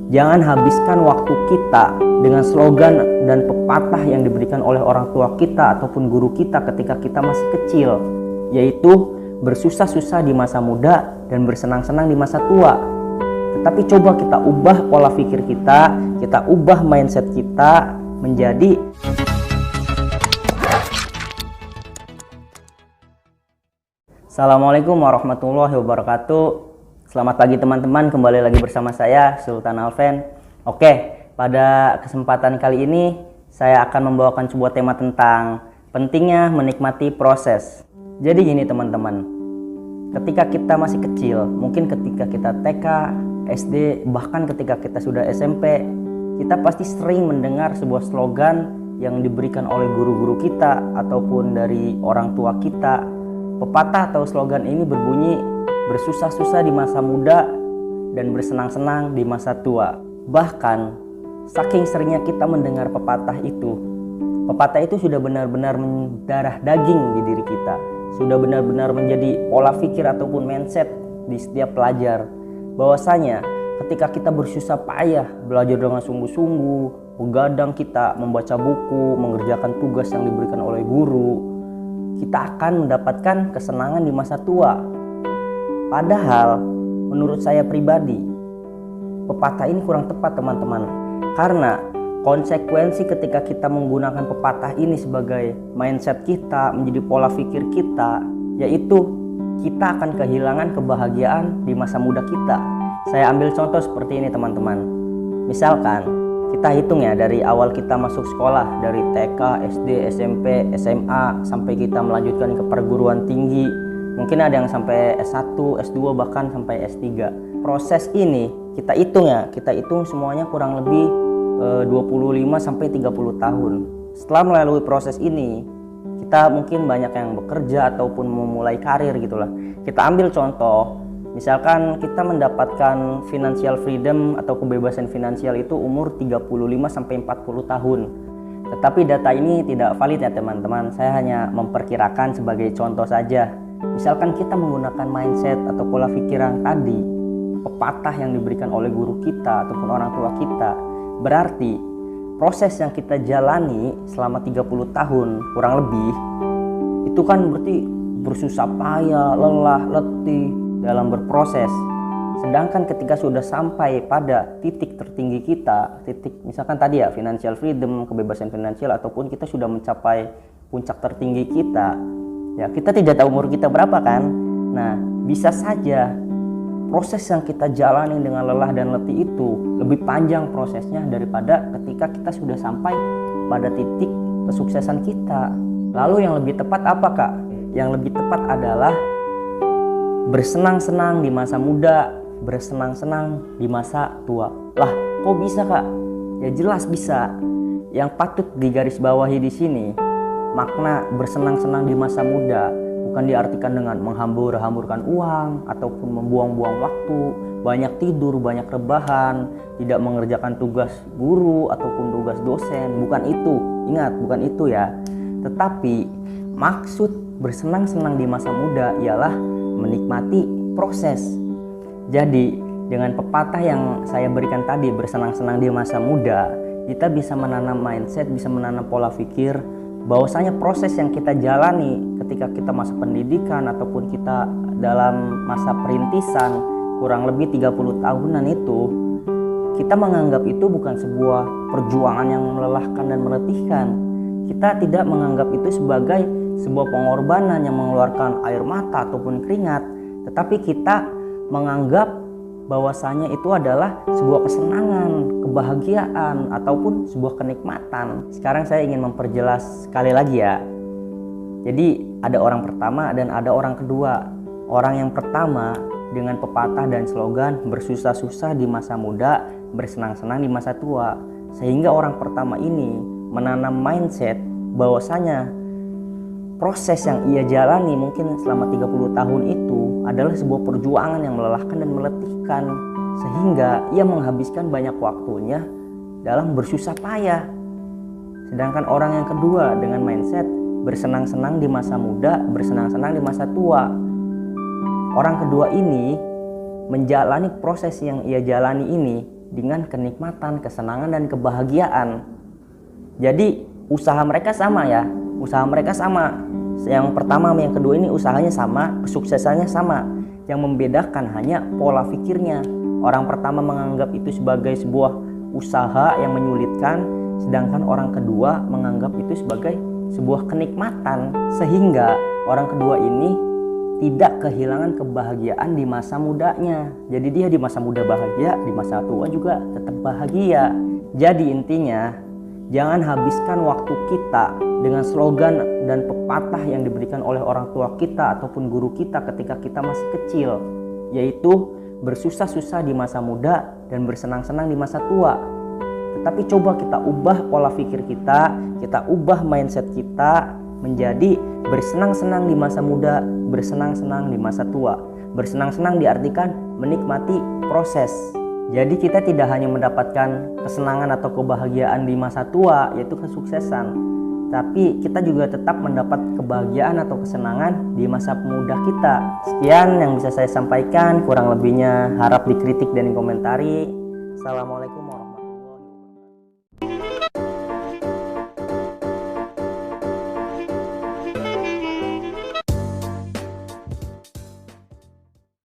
Jangan habiskan waktu kita dengan slogan dan pepatah yang diberikan oleh orang tua kita ataupun guru kita ketika kita masih kecil, yaitu bersusah-susah di masa muda dan bersenang-senang di masa tua. Tetapi coba kita ubah pola pikir kita ubah mindset kita menjadi Assalamualaikum warahmatullahi wabarakatuh. Selamat pagi teman-teman, kembali lagi bersama saya Sultan Alven. Oke, pada kesempatan kali ini saya akan membawakan sebuah tema tentang pentingnya menikmati proses. Jadi gini teman-teman, ketika kita masih kecil, mungkin ketika kita TK, SD, bahkan ketika kita sudah SMP, kita pasti sering mendengar sebuah slogan yang diberikan oleh guru-guru kita ataupun dari orang tua kita. Pepatah atau slogan ini berbunyi, bersusah-susah di masa muda dan bersenang-senang di masa tua. Bahkan saking seringnya kita mendengar pepatah itu sudah benar-benar mendarah daging di diri kita, sudah benar-benar menjadi pola pikir ataupun mindset di setiap pelajar, bahwasanya ketika kita bersusah payah belajar dengan sungguh-sungguh, begadang kita membaca buku, mengerjakan tugas yang diberikan oleh guru, kita akan mendapatkan kesenangan di masa tua. Padahal menurut saya pribadi, pepatah ini kurang tepat teman-teman. Karena konsekuensi ketika kita menggunakan pepatah ini sebagai mindset kita, menjadi pola pikir kita, yaitu kita akan kehilangan kebahagiaan di masa muda kita. Saya ambil contoh seperti ini teman-teman. Misalkan kita hitung ya, dari awal kita masuk sekolah, dari TK, SD, SMP, SMA, sampai kita melanjutkan ke perguruan tinggi. Mungkin ada yang sampai S1, S2, bahkan sampai S3. Proses ini kita hitung semuanya kurang lebih 25 sampai 30 tahun. Setelah melalui proses ini, kita mungkin banyak yang bekerja ataupun memulai karir gitulah. Kita ambil contoh, misalkan kita mendapatkan financial freedom atau kebebasan finansial itu umur 35 sampai 40 tahun. Tetapi data ini tidak valid ya teman-teman. Saya hanya memperkirakan sebagai contoh saja. Misalkan kita menggunakan mindset atau pola pikir yang tadi, pepatah yang diberikan oleh guru kita ataupun orang tua kita, berarti proses yang kita jalani selama 30 tahun kurang lebih, itu kan berarti bersusah payah, lelah, letih dalam berproses. Sedangkan ketika sudah sampai pada titik tertinggi kita, titik misalkan tadi ya financial freedom, kebebasan finansial, ataupun kita sudah mencapai puncak tertinggi kita, ya kita tidak tahu umur kita berapa kan. Nah, bisa saja proses yang kita jalani dengan lelah dan letih itu lebih panjang prosesnya daripada ketika kita sudah sampai pada titik kesuksesan kita. Lalu yang lebih tepat apa kak? Yang lebih tepat adalah bersenang-senang di masa muda, bersenang-senang di masa tua. Lah, kok bisa kak? Ya jelas bisa. Yang patut digarisbawahi di sini, makna bersenang-senang di masa muda bukan diartikan dengan menghambur-hamburkan uang ataupun membuang-buang waktu, banyak tidur, banyak rebahan, tidak mengerjakan tugas guru ataupun tugas dosen. Bukan itu, ingat, bukan itu ya. Tetapi maksud bersenang-senang di masa muda ialah menikmati proses. Jadi dengan pepatah yang saya berikan tadi, bersenang-senang di masa muda, kita bisa menanam mindset, bisa menanam pola pikir bahwasanya proses yang kita jalani ketika kita masa pendidikan ataupun kita dalam masa perintisan kurang lebih 30 tahunan itu, kita menganggap itu bukan sebuah perjuangan yang melelahkan dan meletihkan. Kita tidak menganggap itu sebagai sebuah pengorbanan yang mengeluarkan air mata ataupun keringat, tetapi kita menganggap bahwasanya itu adalah sebuah kesenangan, kebahagiaan, ataupun sebuah kenikmatan. Sekarang saya ingin memperjelas sekali lagi ya. Jadi ada orang pertama dan ada orang kedua. Orang yang pertama dengan pepatah dan slogan bersusah-susah di masa muda, bersenang-senang di masa tua. Sehingga orang pertama ini menanam mindset bahwasanya proses yang ia jalani mungkin selama 30 tahun itu adalah sebuah perjuangan yang melelahkan dan meletihkan, sehingga ia menghabiskan banyak waktunya dalam bersusah payah. Sedangkan orang yang kedua dengan mindset bersenang-senang di masa muda, bersenang-senang di masa tua. Orang kedua ini menjalani proses yang ia jalani ini dengan kenikmatan, kesenangan, dan kebahagiaan. Jadi usaha mereka sama ya, usaha mereka sama. Yang pertama sama yang kedua ini usahanya sama, kesuksesannya sama. Yang membedakan hanya pola pikirnya. Orang pertama menganggap itu sebagai sebuah usaha yang menyulitkan, sedangkan orang kedua menganggap itu sebagai sebuah kenikmatan. Sehingga orang kedua ini tidak kehilangan kebahagiaan di masa mudanya. Jadi dia di masa muda bahagia, di masa tua juga tetap bahagia. Jadi intinya, jangan habiskan waktu kita dengan slogan dan pepatah yang diberikan oleh orang tua kita ataupun guru kita ketika kita masih kecil, yaitu bersusah-susah di masa muda dan bersenang-senang di masa tua. Tetapi coba kita ubah pola pikir kita ubah mindset kita menjadi bersenang-senang di masa muda, bersenang-senang di masa tua. Bersenang-senang diartikan menikmati proses. Jadi kita tidak hanya mendapatkan kesenangan atau kebahagiaan di masa tua, yaitu kesuksesan, tapi kita juga tetap mendapat kebahagiaan atau kesenangan di masa muda kita. Sekian yang bisa saya sampaikan, kurang lebihnya harap dikritik dan dikomentari. Assalamualaikum warahmatullahi wabarakatuh.